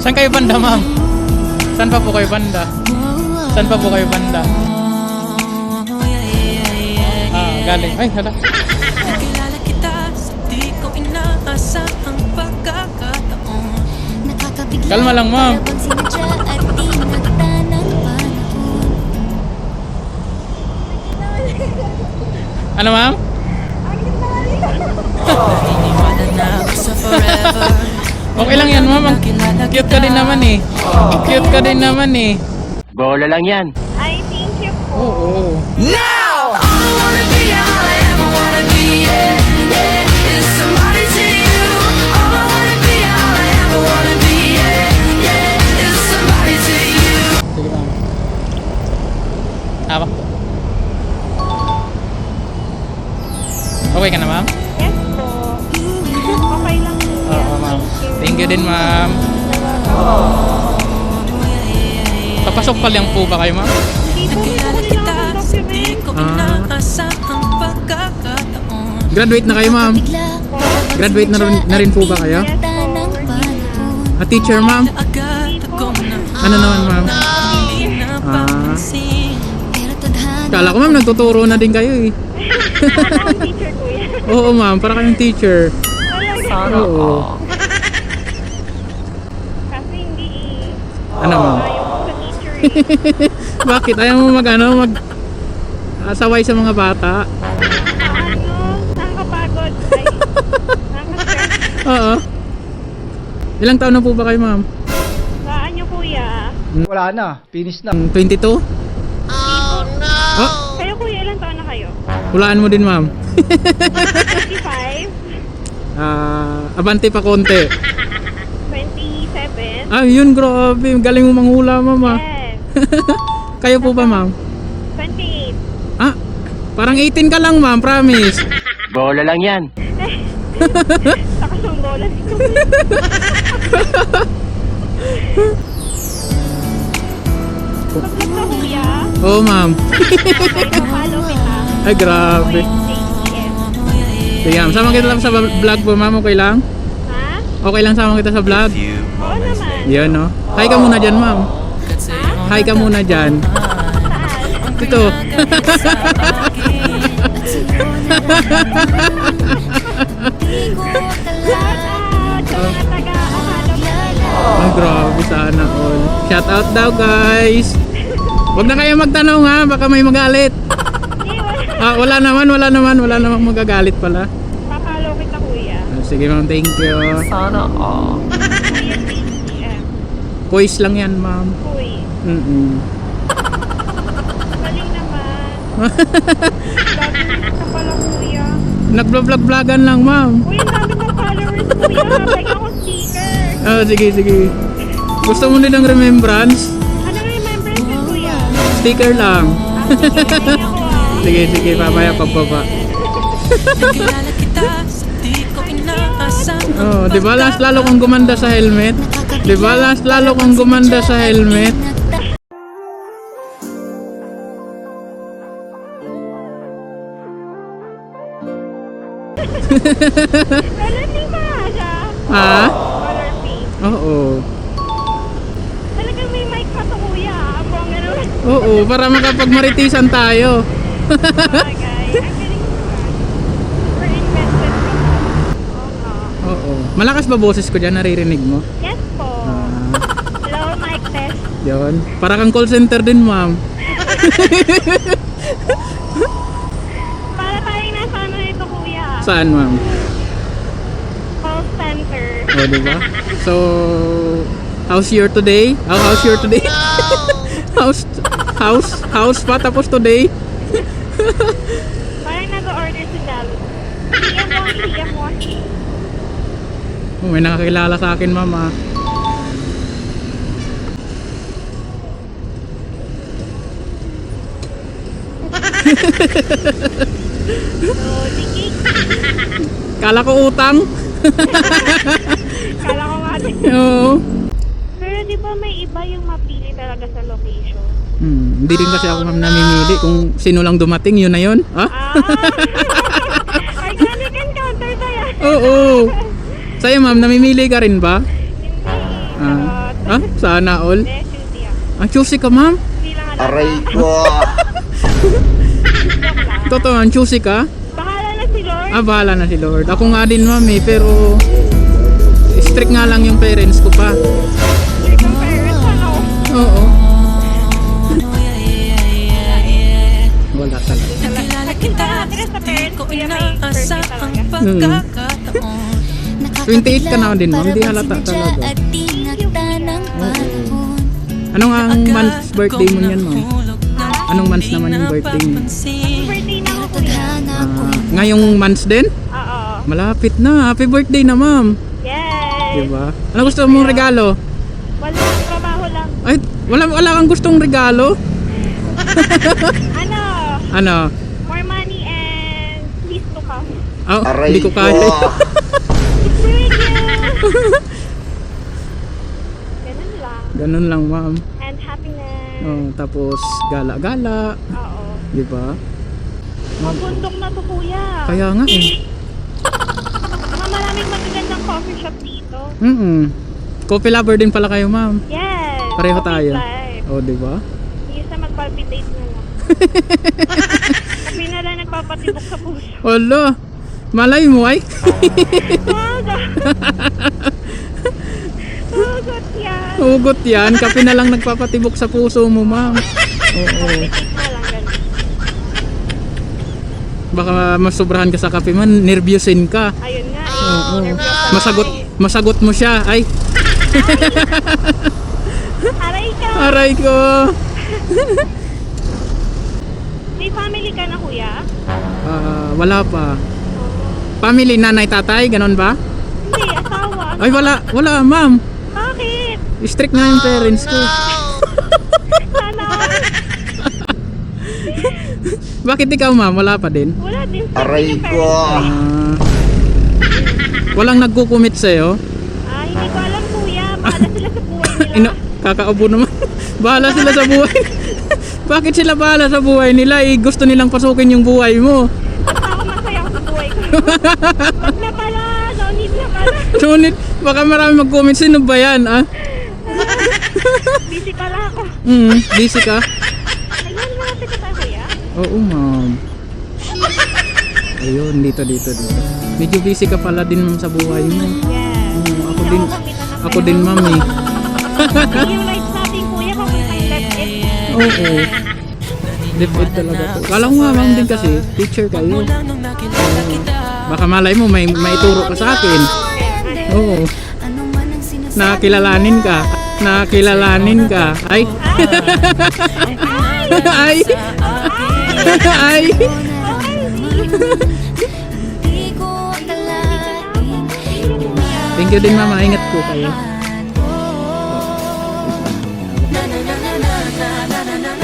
Saan kayo banda, ma'am? Saan pa po kayo banda? Saan pa po kayo banda? Ah, galing. Ay, hala. Nakilala kita sa di ko inaasahang pagkakataon. Kalma lang, ma'am. Ano, ma'am? Naniniwala na ako sa forever. Okay lang yan, ma'am. Cute ka din naman eh. Cute ka din naman eh. Bola lang yan. Ay, thank you po. Oo. Now, all I wanna be, all I ever wanna be, yeah, yeah, is somebody to you. All I wanna be, all I ever wanna be, yeah, yeah, is somebody to you. Sige, ma'am. Hawak po. Okay ka na, ma'am? Yes po. Okay lang po. Oo, ma'am. Thank you din, ma'am. Papasok pa lang po ba kayo, ma'am? Hindi po, gusto ko nila akong Sa di document. ko inaasahang pagkakataon. Graduate na kayo, ma'am. Graduate na rin po ba kayo? Yes po. A teacher, ma'am? Agad ako na Ano naman, ma'am? hindi napansin. Kala ko, ma'am, nagtuturo na din kayo eh. Parang teacher ko yan. Oo, ma'am. Para kayong teacher. Talaga. Oo. Kasi hindi Ano, ma'am? ayaw ko sa teacher eh. Bakit? Ayaw mo asaway sa mga bata? Nakakapagod. Ay, nakaka-stress. Oo. Ilang taon na po ba kayo, ma'am? Saan niyo kuya? Wala na, finish na. 22? Oh, Kayo kuya, ilang taon na kayo? hulaan mo din, ma'am. 25? Abante pa konti. 27? Ah, yun, grabe. Galing mo manghula, ma'am. Ah. Yes. Kayo po ba, ma'am? 28. Ah, parang 18 ka lang, ma'am. Promise. Bola lang yan. Saka sumbolan ito. Pag-vlog ka kuya, Oo, ma'am. ay follow kita. Ay, grabe. JTM. Sige, ma'am. Sama kita sa vlog po, ma'am. Okay lang? Ha? Okay lang sama kita sa vlog? Oo naman. Yun, no? Hi ka muna dyan, ma'am. Hi ka muna dyan. Saan? Ito. Sa mga taga-ahalog na. Ay, grabe. Sana all. Shout out daw, guys. Huwag na kayo magtanong, ha? Baka may magalit. Ah, wala naman magagalit pala. Papalo kita kuya. Ah, sige, ma'am. Thank you. Sana all. Kuya JTM. Voice lang yan, ma'am. Uy, galing naman. Gagawin ka pala kuya. Nagvlog-vlogan lang, ma'am. Uy, ang dami kong followers kuya. Like ako sticker. Ah, sige. Gusto mo nilang remembrance? Ano remembrance yun kuya? Sticker lang. Sige, tingin ako Sige, mamaya pagbaba. Nakilala kita sa di ko inaasahang Oh, 'di ba last lalo kang gumanda sa helmet? 'Di ba last lalo kang gumanda sa helmet? Color pink pa nga siya. Ha? Color pink. Oo. Talagang may mic pa to kuya. Ako ang gano'n. Oo, para makapagmaritisan tayo. Bagay. Ang galing naman. Super invested ka pa. Oo nga. Oo. Malakas ba boses ko diyan, naririnig mo? Yes po. Hello, mic test. 'Yon. Para kang call center din, ma'am. Para tayong nasa ano ito kuya. Saan, ma'am? Call center. Oh, 'di ba? So, how's your today? How's your today? House pa tapos today? Parang nag-order si Dal. Siyam mo. Oh, may nakakilala sa akin, mama. So, Diki. Kala ko utang. Kala ko nga din. Oo. Pero di ba may iba yung mapili talaga sa location? Hindi rin kasi ako ma'am namimili kung sino lang dumating, yun na yun. Ha? Organic encounter ba yan? Oo. Sa'yo ma'am, namimili ka rin ba? Hindi. Ah. Ah, sana all. Hindi, choosy ako. Ang choosy ka, ma'am. Hindi lang halata. Aray ko. Joke lang. Totoo, ang choosy ka. Bahala na si Lord. Ah, bahala na si Lord. Ako nga din, ma'am, eh, pero strict nga lang yung parents ko pa. Ikaw parents, ano? Oo. Wala talaga. Nakilala kita, Pero sa parents ko, kuya, may inaasahang birthday talaga. pagkakataon. 28 ka na din, ma'am. Di halata talaga. Anong ang month's birthday mo niyan, ma'am? Anong months naman yung birthday mo? Birthday na ako, kuya. Ngayong months din? Oo. Malapit na. Happy birthday na, ma'am. Yes. Diba? Ano gusto mong regalo? Wala, trabaho lang. Ay, wala kang gustong regalo? Ano? Ano? More money and please to come. Oh, Aray hindi ko ko. kaya. Thank you. Ganun lang. Ganun lang, ma'am. And happiness. Oh, tapos gala-gala, Oo. 'di ba? Magbundok na to, kuya. Kaya nga eh. Mga maraming magagandang coffee shop dito. Coffee lover din pala kayo, ma'am. Yes. Pareho coffee tayo. life. Oh, 'di ba? Isa mag-palpitate na lang. Kapi na lang nagpapatibok sa puso. Wala. Malay mo ay. Hugot yan. Hugot 'yan. Kape na lang nagpapatibok sa puso mo, ma'am. Oo. Palpitate na lang ganun. Baka masobrahan ka sa kape man, nervyusin ka. Ayun nga. Oo. Nervous ako. Masagot mo siya. Ay, Aray ka. aray ko. May family ka na, kuya? Wala pa. Family, nanay, tatay, ganon ba? Hindi, asawa. Ay, wala, ma'am. Bakit? Strict na yung parents ko. Sana. Bakit ikaw, ma'am? Wala pa din? Wala din. Aray Yung ko. parents Walang nagkukumit sa'yo? Hindi ko alam, kuya. Bahala sila sa buhay nila. Kakaubo naman. Bahala sila sa buhay. Bakit sila bahala sa buhay nila? Eh, gusto nilang pasukin yung buhay mo. Basta ako masaya ako sa buhay ko. Wag na pala. No need na pala. Ngunit, baka marami mag-comment. Sino ba yan, ah? Busy pala ako. Busy ka? Ayun, malapit na tayo, kuya. Oo, ma'am. Ayun, dito. Medyo busy ka pala din, ma'am, sa buhay mo. Yes. Ako din, ako din, ma'am, eh. Yung life natin, kuya, kung may left it. Oo. Left talaga to. Kala ko nga, ma'am, din kasi, teacher kayo. Baka malay mo, may maituro ka sa akin. Oo. Nakilalanin ka. Ay. Ay. Ay. Thank you din, mama. Ingat po kayo.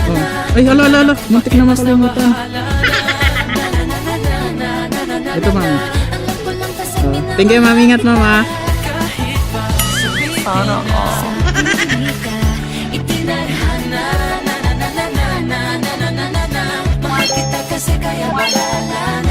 Oh. Ay, hala. Muntik na makalimutan. Ito, mama. Thank you, mama. Ingat, mama. Mahal kita kasi kaya wala lang